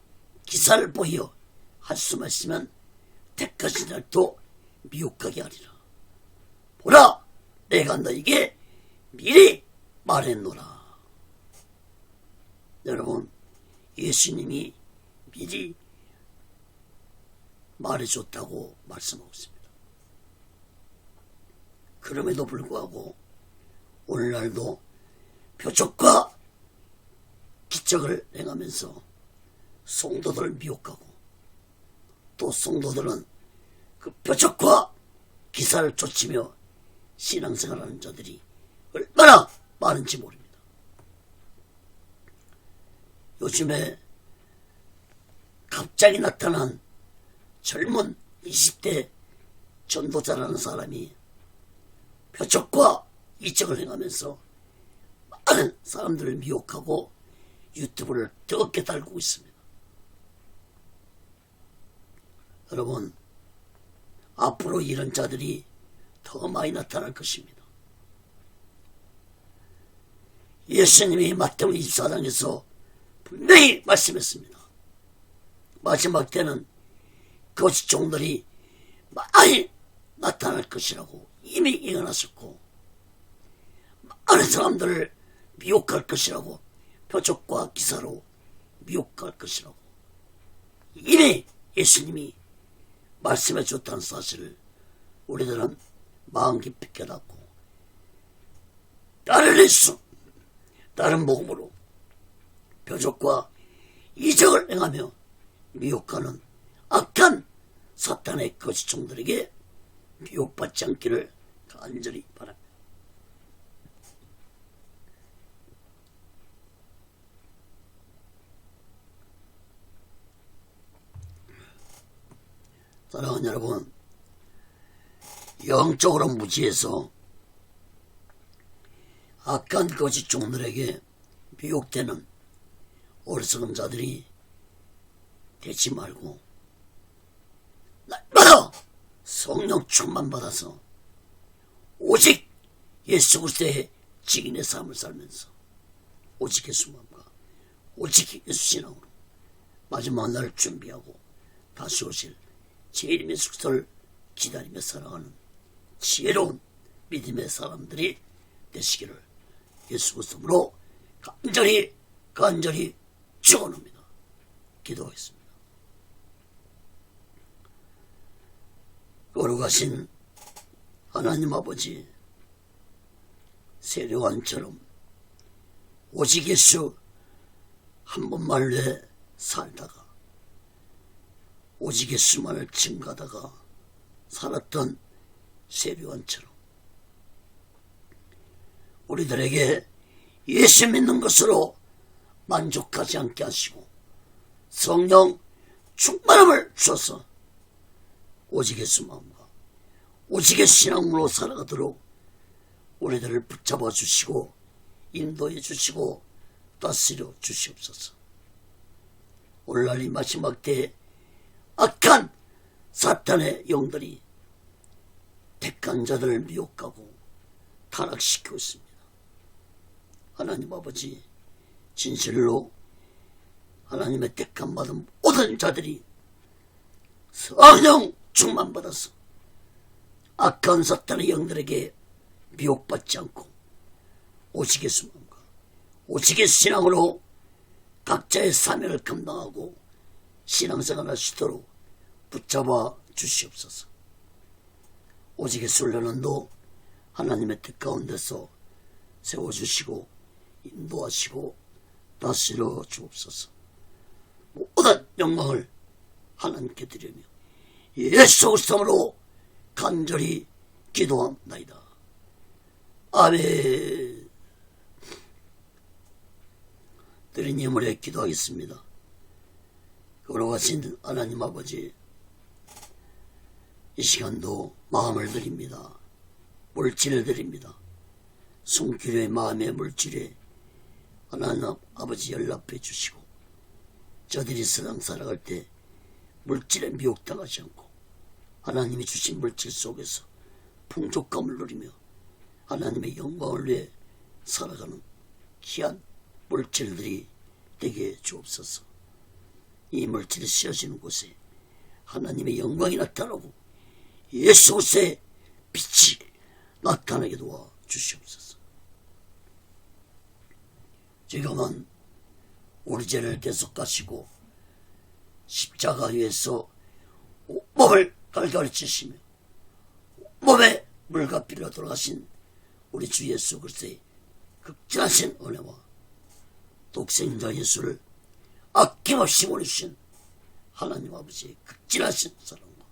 기사를 보여 할 수만 있으면 택하신 날도 미혹하게 하리라. 보라, 내가 너에게 미리 말했노라. 여러분, 예수님이 미리 말해줬다고 말씀하고 있습니다. 그럼에도 불구하고 오늘날도 표적과 기적을 행하면서 성도들을 미혹하고 또 성도들은 그 표적과 기사를 쫓으며 신앙생활하는 자들이 얼마나 많은지 모릅니다. 요즘에 갑자기 나타난 젊은 20대 전도자라는 사람이 표적과 이적을 행하면서 많은 사람들을 미혹하고 유튜브를 뜨겁게 달구고 있습니다. 여러분, 앞으로 이런 자들이 더 많이 나타날 것입니다. 예수님이 마태복음 24장에서 분명히 말씀했습니다. 마지막 때는 거짓 종들이 많이 나타날 것이라고 이미 예언하셨고 많은 사람들을 미혹할 것이라고 표적과 기사로 미혹할 것이라고 이미 예수님이 말씀해 줬다는 사실을 우리들은 마음 깊이 깨닫고 다른 복음으로 표적과 이적을 행하며 미혹하는 악한 사탄의 거짓 종들에게 미혹받지 않기를 간절히 바랍니다. 사랑하는 여러분, 영적으로 무지해서 악한 거짓 종들에게 미혹되는 어리석은 자들이 되지 말고 날마다 성령 충만 받아서 오직 예수 그리스도의 증인의 삶을 살면서 오직 예수만과 오직 예수 신앙으로 마지막 날을 준비하고 다시 오실 재림의 숙소를 기다리며 살아가는 지혜로운 믿음의 사람들이 되시기를 예수 그리스도로 간절히 축원합니다. 기도하겠습니다. 거룩하신 하나님 아버지, 세례요한처럼 오직 예수 한 번만 위해 살다가 오직 예수만을 증거하다가 살았던 세례요한처럼 우리들에게 예수 믿는 것으로 만족하지 않게 하시고 성령 충만함을 주셔서 오직 예수 마음과 오직 예수 신앙으로 살아가도록 우리들을 붙잡아 주시고 인도해 주시고 다스려 주시옵소서. 오늘날 이 마지막 때에 악한 사탄의 영들이 택한 자들을 미혹하고 타락시키고 있습니다. 하나님 아버지, 진실로 하나님의 택함 받은 모든 자들이 성령 충만받아서 악한 사탄의 영들에게 미혹받지 않고 오직 예수만과 오직 예수 신앙으로 각자의 사명을 감당하고 신앙생활 하시도록 붙잡아 주시옵소서. 오직 예수 훈련원도 하나님의 뜻 가운데서 세워주시고 인도하시고 다스려 주옵소서. 모든 영광을 하나님께 드리며 예수 그리스도로 간절히 기도합나이다. 아멘. 드린 예물에 기도하겠습니다. 걸어가신 하나님 아버지, 이 시간도 마음을 드립니다. 물질을 드립니다. 손길의 마음의 물질에 하나님 아버지 연락해 주시고, 저들이 세상 살아갈 때 물질에 미혹당하지 않고 하나님이 주신 물질 속에서 풍족감을 누리며 하나님의 영광을 위해 살아가는 귀한 물질들이 되게 주옵소서. 이 물질이 씌어지는 곳에 하나님의 영광이 나타나고 예수 그리스도의 빛이 나타나게 도와 주시옵소서. 지금은 우리 죄를 계속 가시고 십자가 위에서 몸을 갈갈이 치시며 몸에 물과 피로 돌아가신 우리 주 예수 그리스도의 극진하신 은혜와 독생자 예수를 아낌없이 보내주신 하나님 아버지의 극진하신 사랑과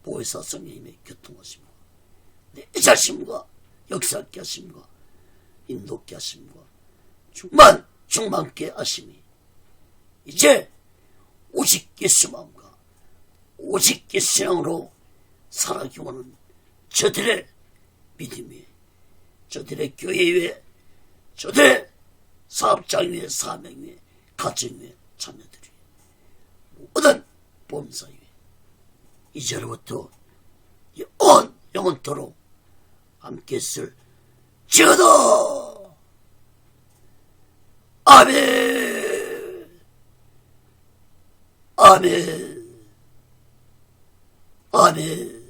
보혜사 성령님의 교통하심과 내 자신과 역사하게 하심과 인도케 하심과 충만케 하심이 이제 오직 예수 마음과 오직 예수 신앙으로 살아가기 원하는 저들의 믿음 위에, 저들의 교회 위에, 저들의 사업장 위에, 사명 위에, 가정 위에, 자녀들 위에, 모든 범사 위에 이제로부터 영원토록 함께 쓸 지어다. 아멘. 아멘. 아멘.